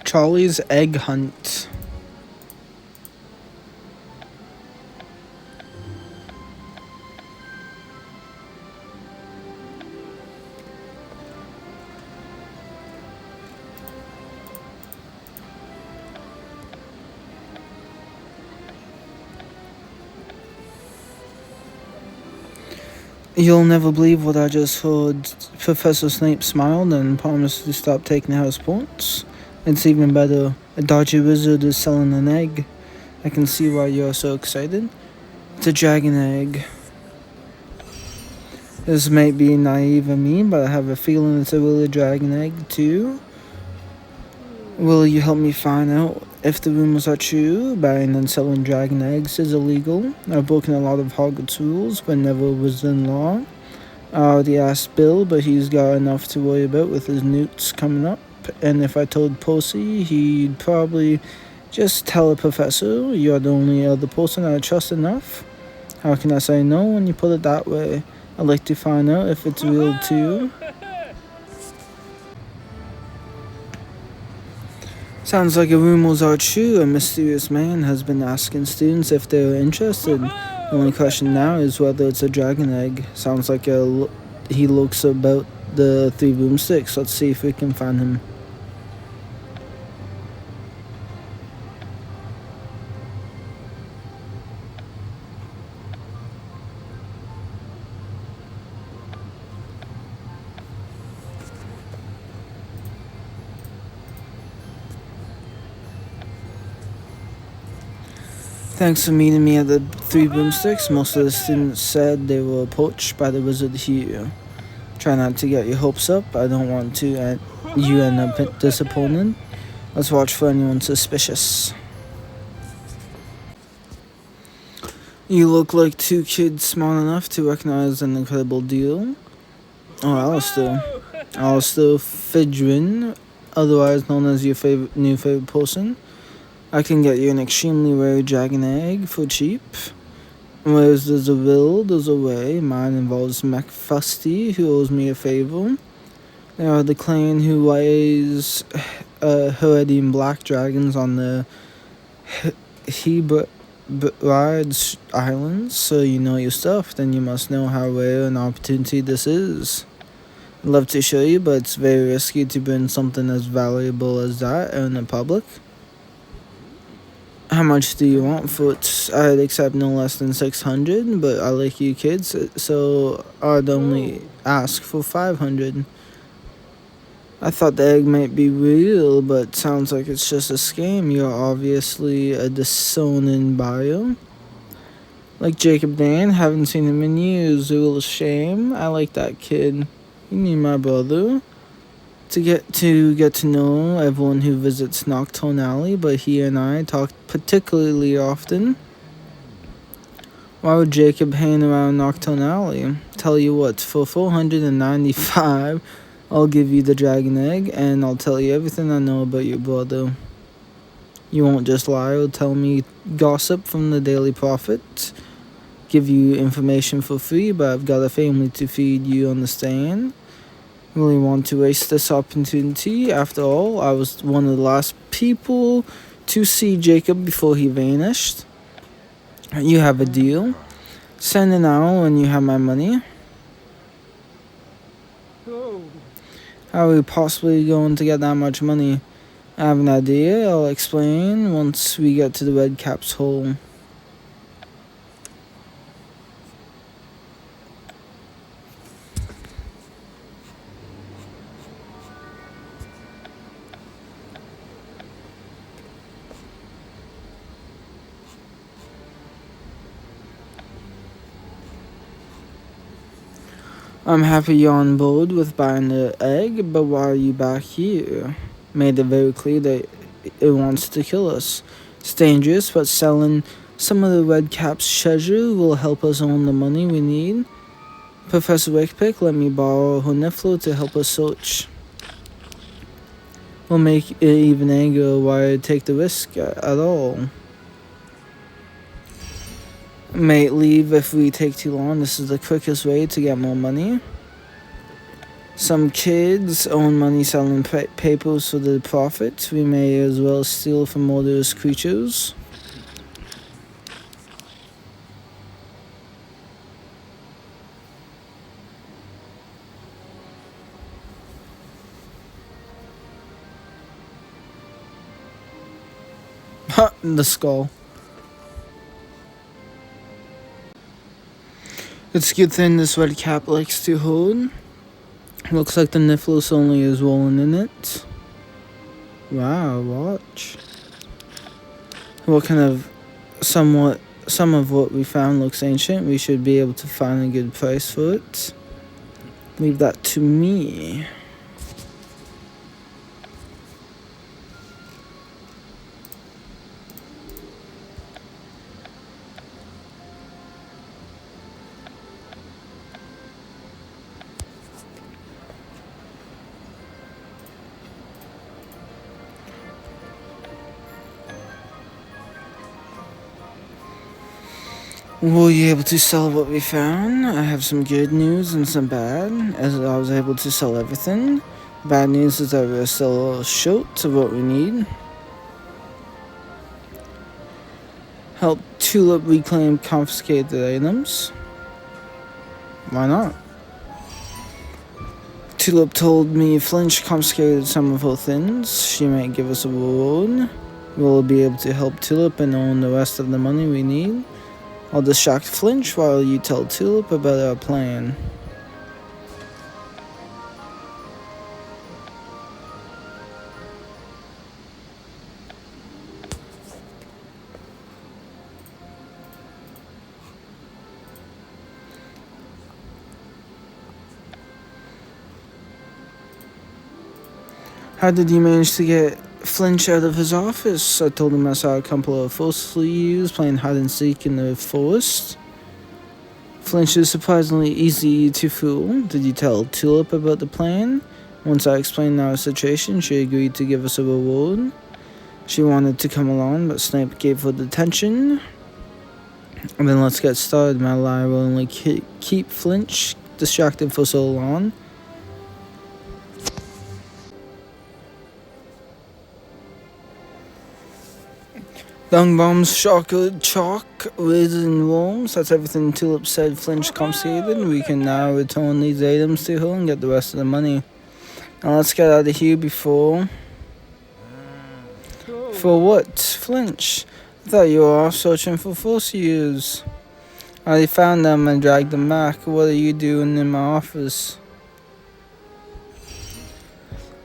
Charlie's Egg Hunt. You'll never believe what I just heard. Professor Snape smiled and promised to stop taking house points. It's even better. A dodgy wizard is selling an egg. I can see why you're so excited. It's a dragon egg. This may be naive of me, but I have a feeling it's a really dragon egg too. Will you help me find out if the rumors are true? Buying and selling dragon eggs is illegal. I've broken a lot of Hogwarts rules, but never was in law. I already asked Bill, but he's got enough to worry about with his newts coming up. And if I told Percy, he'd probably just tell a professor. You're the only other person I trust enough. How can I say no when you put it that way? I'd like to find out if it's real too. Sounds like the rumors are true. A mysterious man has been asking students if they're interested. The only question now is whether it's a dragon egg. Sounds like he looks about the 3 broomsticks. Let's see if we can find him. Thanks for meeting me at the 3 broomsticks. Most of the students said they were approached by the wizard here. Try not to get your hopes up. I don't want to you end up disappointed. Let's watch for anyone suspicious. You look like 2 kids smart enough to recognize an incredible deal. Oh, Alistair. Alistair Fidrin, otherwise known as your new favorite person. I can get you an extremely rare dragon egg for cheap. Whereas there's a will, there's a way. Mine involves McFusty, who owes me a favor. There are the clan who raise Heredian black dragons on the Hebrides Islands, so you know your stuff. Then you must know how rare an opportunity this is. I'd love to show you, but it's very risky to bring something as valuable as that out in the public. How much do you want for it? I'd accept no less than 600, but I like you kids, so I'd only ask for 500. I thought the egg might be real, but sounds like it's just a scam. You're obviously a disowning buyer. Like Jacob Dan, haven't seen him in years. A little shame. I like that kid. You need my brother. To get to know everyone who visits Nocturne Alley, but he and I talk particularly often. Why would Jacob hang around Nocturne Alley? Tell you what, for 495, I'll give you the dragon egg, and I'll tell you everything I know about your brother. You won't just lie or tell me gossip from the Daily Prophet. Give you information for free, but I've got a family to feed, you understand? Really want to waste this opportunity. After all, I was one of the last people to see Jacob before he vanished. You have a deal. Send it now when you have my money. How are we possibly going to get that much money? I have an idea. I'll explain once we get to the Red Cap's hole. I'm happy you're on board with buying the egg, but why are you back here? Made it very clear that it wants to kill us. It's dangerous, but selling some of the Red Cap's treasure will help us own the money we need. Professor Wickpick let me borrow her Niffler to help us search. We'll make it even angrier why take the risk at all. May leave if we take too long. This is the quickest way to get more money. Some kids own money selling papers for the profit. We may as well steal from murderous creatures. The skull. It's a good thing this red cap likes to hold. Looks like the Niflos only is rolling in it. Wow, watch. What kind of some of what we found looks ancient. We should be able to find a good price for it. Leave that to me. Were you able to sell what we found? I have some good news and some bad, as I was able to sell everything. Bad news is that we're still short of what we need. Help Tulip reclaim confiscated items. Why not? Tulip told me Flinch confiscated some of her things. She might give us a reward. We'll be able to help Tulip and own the rest of the money we need. I'll distract Flinch while you tell Tulip about our plan. How did you manage to get Flinch out of his office? I told him I saw a couple of forcefully used playing hide and seek in the forest. Flinch is surprisingly easy to fool. Did you tell Tulip about the plan? Once I explained our situation, she agreed to give us a reward. She wanted to come along, but Snape gave her detention. And then let's get started. My lie will only keep Flinch distracted for so long. Dung bombs, chocolate, chalk, raisin worms. That's everything Tulip said Flinch confiscated. We can now return these items to her and get the rest of the money. Now let's get out of here before... For what? Flinch? I thought you were off searching for Fossil's. I already found them and dragged them back. What are you doing in my office?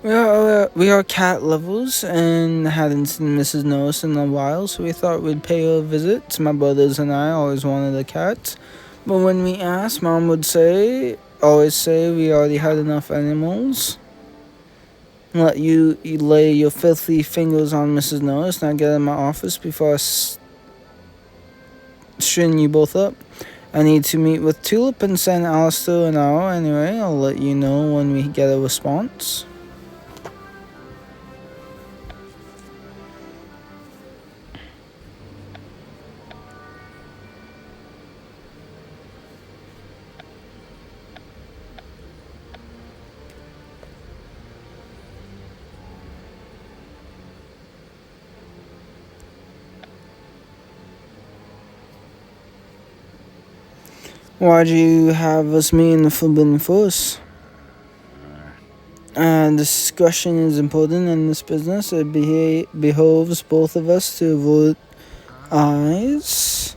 We are cat lovers and hadn't seen Mrs. Norris in a while, so we thought we'd pay her a visit. My brothers and I always wanted a cat, but when we asked, Mom would always say we already had enough animals. Let you lay your filthy fingers on Mrs. Norris. Now get out of my office before I string you both up. I need to meet with Tulip and send Alistair an hour anyway. I'll let you know when we get a response. Why'd you have us meet in the Forbidden Forest? Discretion is important in this business. It behoves both of us to avoid eyes.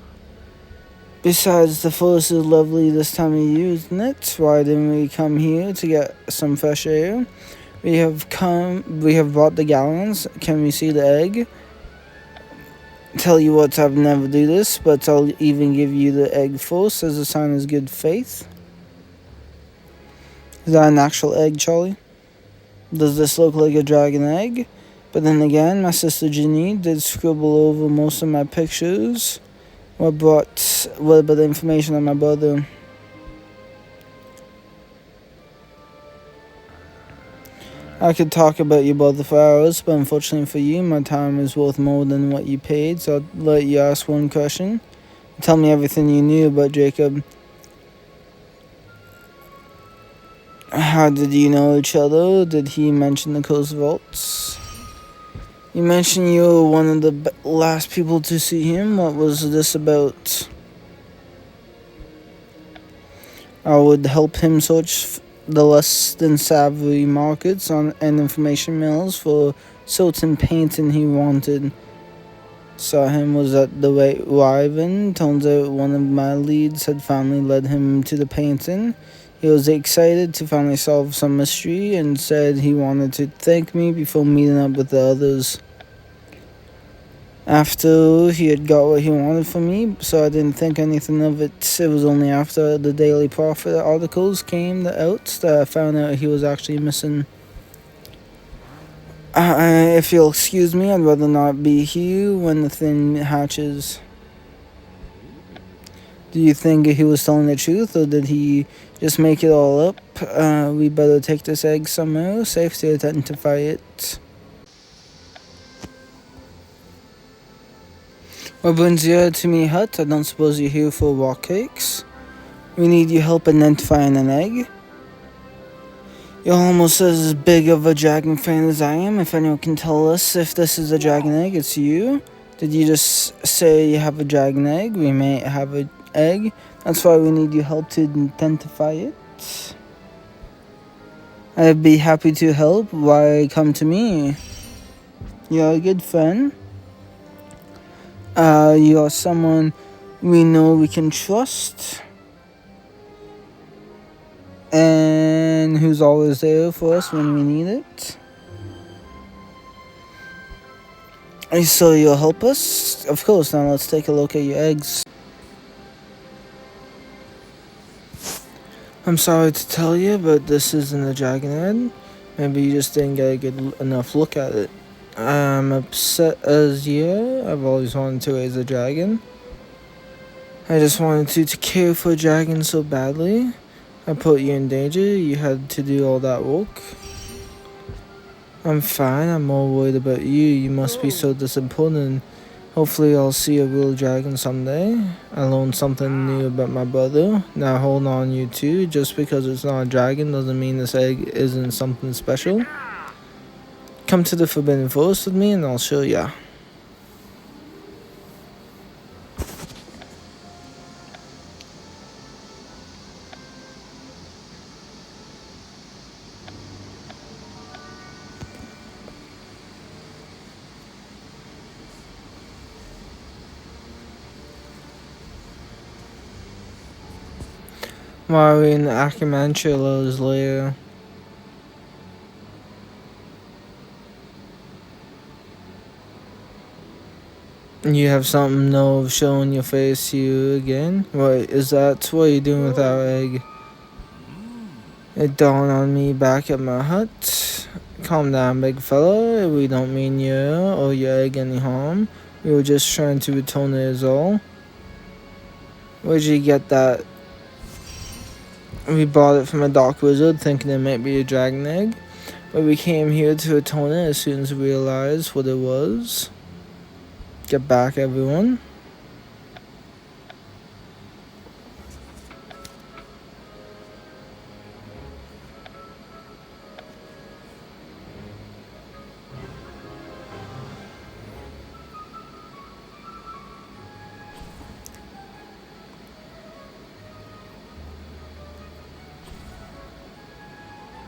Besides, the forest is lovely this time of year, isn't it? Why didn't we come here to get some fresh air? We have brought the gallons. Can we see the egg? Tell you what, I've never do this, but I'll even give you the egg first as a sign of good faith. Is that an actual egg, Charlie? Does this look like a dragon egg? But then again, my sister Ginny did scribble over most of my pictures. What about the information on my brother? I could talk about your brother for hours, but unfortunately for you, my time is worth more than what you paid, so I'll let you ask one question. Tell me everything you knew about Jacob. How did you know each other? Did he mention the Coast Vaults? You mentioned you were one of the last people to see him. What was this about? I would help him search the less than savvy markets and information mills for certain painting he wanted. Saw him was at the White Wyvern. Turns out one of my leads had finally led him to the painting. He was excited to finally solve some mystery and said he wanted to thank me before meeting up with the others. After he had got what he wanted from me, so I didn't think anything of it. It was only after the Daily Prophet articles came out that I found out he was actually missing. If you'll excuse me, I'd rather not be here when the thing hatches. Do you think he was telling the truth, or did he just make it all up? We better take this egg somewhere safe to identify it. What brings you to me hut? I don't suppose you're here for rock cakes. We need your help identifying an egg. You're almost as big of a dragon fan as I am. If anyone can tell us if this is a dragon egg, it's you. Did you just say you have a dragon egg? We may have an egg. That's why we need your help to identify it. I'd be happy to help. Why come to me? You're a good friend. You're someone we know we can trust. And who's always there for us when we need it. So you'll help us? Of course, now let's take a look at your eggs. I'm sorry to tell you, but this isn't a dragon egg. Maybe you just didn't get a good enough look at it. I'm upset as you. I've always wanted to raise a dragon. I just wanted to care for a dragon so badly. I put you in danger. You had to do all that work. I'm fine. I'm more worried about you. You must be so disappointed. Hopefully I'll see a real dragon someday. I learned something new about my brother. Now hold on, you two. Just because it's not a dragon doesn't mean this egg isn't something special. Come to the Forbidden Forest with me and I'll show ya. Why are we in the Akamantula's lair? You have something new showing your face to you again? What is that? What are you doing with our egg? It dawned on me back at my hut. Calm down, big fella. We don't mean you or your egg any harm. We were just trying to return it is all. Where'd you get that? We bought it from a dark wizard thinking it might be a dragon egg. But we came here to return it as soon as we realized what it was. Get back, everyone.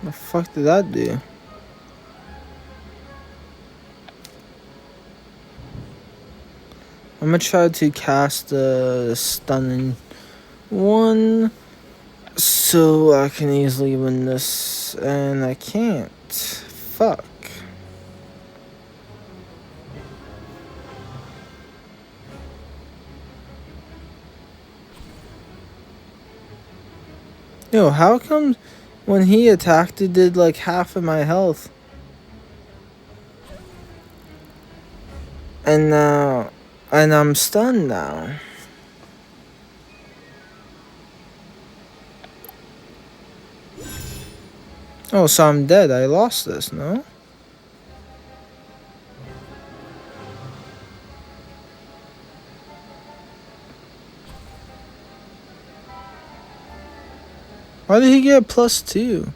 The fuck did that do? I'm gonna try to cast a stunning one so I can easily win this, and I can't. Fuck. Yo, how come when he attacked it did like half of my health? And I'm stunned now. Oh, so I'm dead. I lost this, no? Why did he get +2?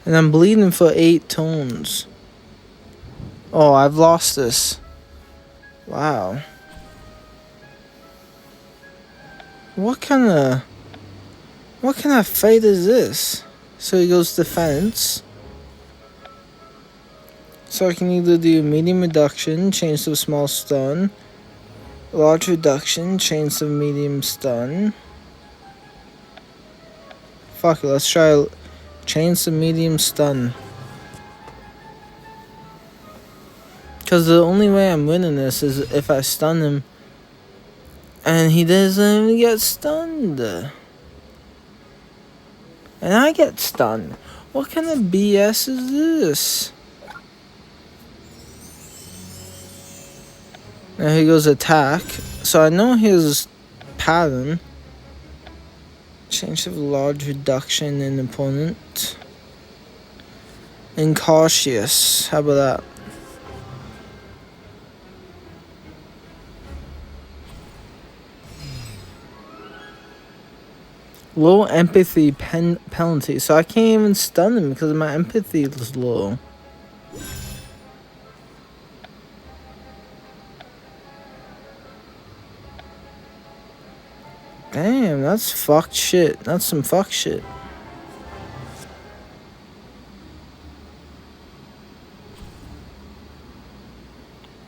And I'm bleeding for 8 tones. Oh, I've lost this. Wow. What kind of fight is this? So he goes defense. So I can either do medium reduction, change to small stun, large reduction, change to medium stun. Fuck it, let's try change to medium stun. Because the only way I'm winning this is if I stun him. And he doesn't even get stunned. And I get stunned. What kind of BS is this? Now he goes attack. So I know his pattern. Change of large reduction in opponent. Incautious. How about that? Low empathy penalty. So I can't even stun him because my empathy is low. Damn, that's fucked shit. That's some fuck shit.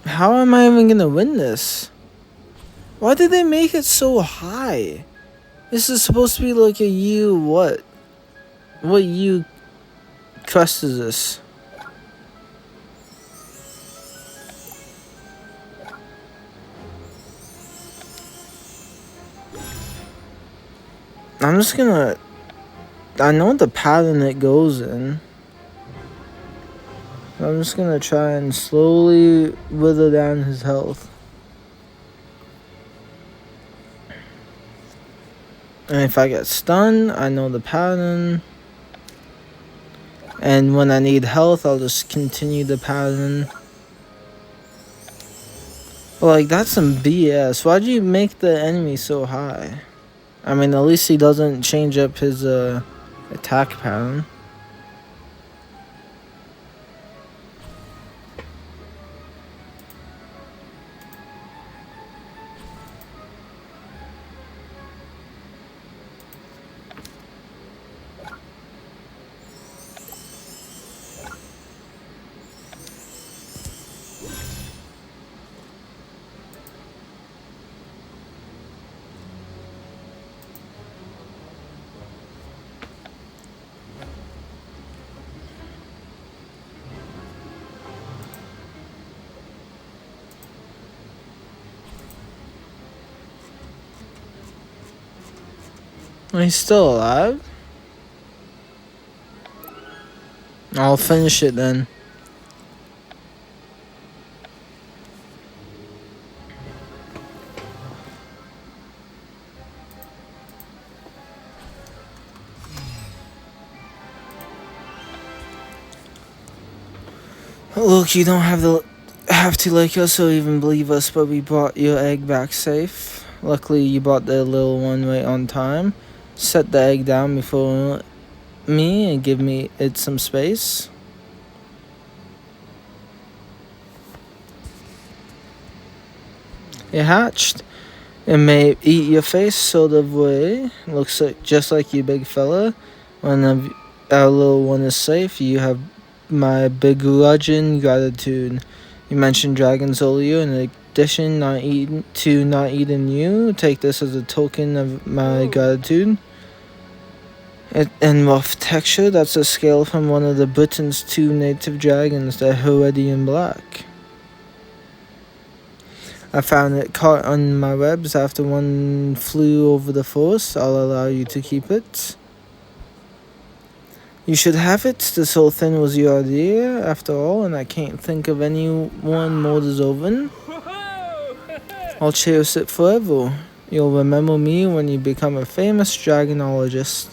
How am I even gonna win this? Why did they make it so high? This is supposed to be like a U what? What U crust is this? I'm just gonna... I know the pattern it goes in. I'm just gonna try and slowly wither down his health. And if I get stunned, I know the pattern. And when I need health, I'll just continue the pattern. But like, that's some BS. Why'd you make the enemy so high? I mean, at least he doesn't change up his attack pattern. He's still alive? I'll finish it then. Look, you don't have to like us or even believe us, but we brought your egg back safe. Luckily, you brought the little one right on time. Set the egg down before me and give me it some space. It hatched. It may eat your face sort of way. Looks like just like you, big fella. When our little one is safe, you have my begrudging gratitude. You mentioned dragons earlier. In addition, not eating you. Take this as a token of my gratitude. In rough texture, that's a scale from one of the Britain's 2 native dragons, the Heredian Black. I found it caught on my webs after one flew over the forest. I'll allow you to keep it. You should have it. This whole thing was your idea, after all, and I can't think of anyone more deserving. I'll cherish it forever. You'll remember me when you become a famous dragonologist.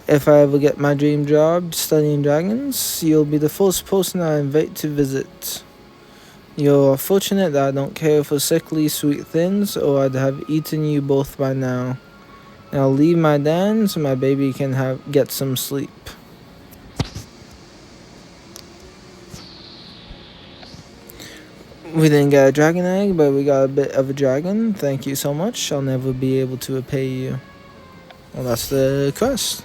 If I ever get my dream job studying dragons, you'll be the first person I invite to visit. You're fortunate that I don't care for sickly sweet things, or I'd have eaten you both by now. Now leave my den so my baby can get some sleep. We didn't get a dragon egg, but we got a bit of a dragon. Thank you so much. I'll never be able to repay you. Well, that's the quest.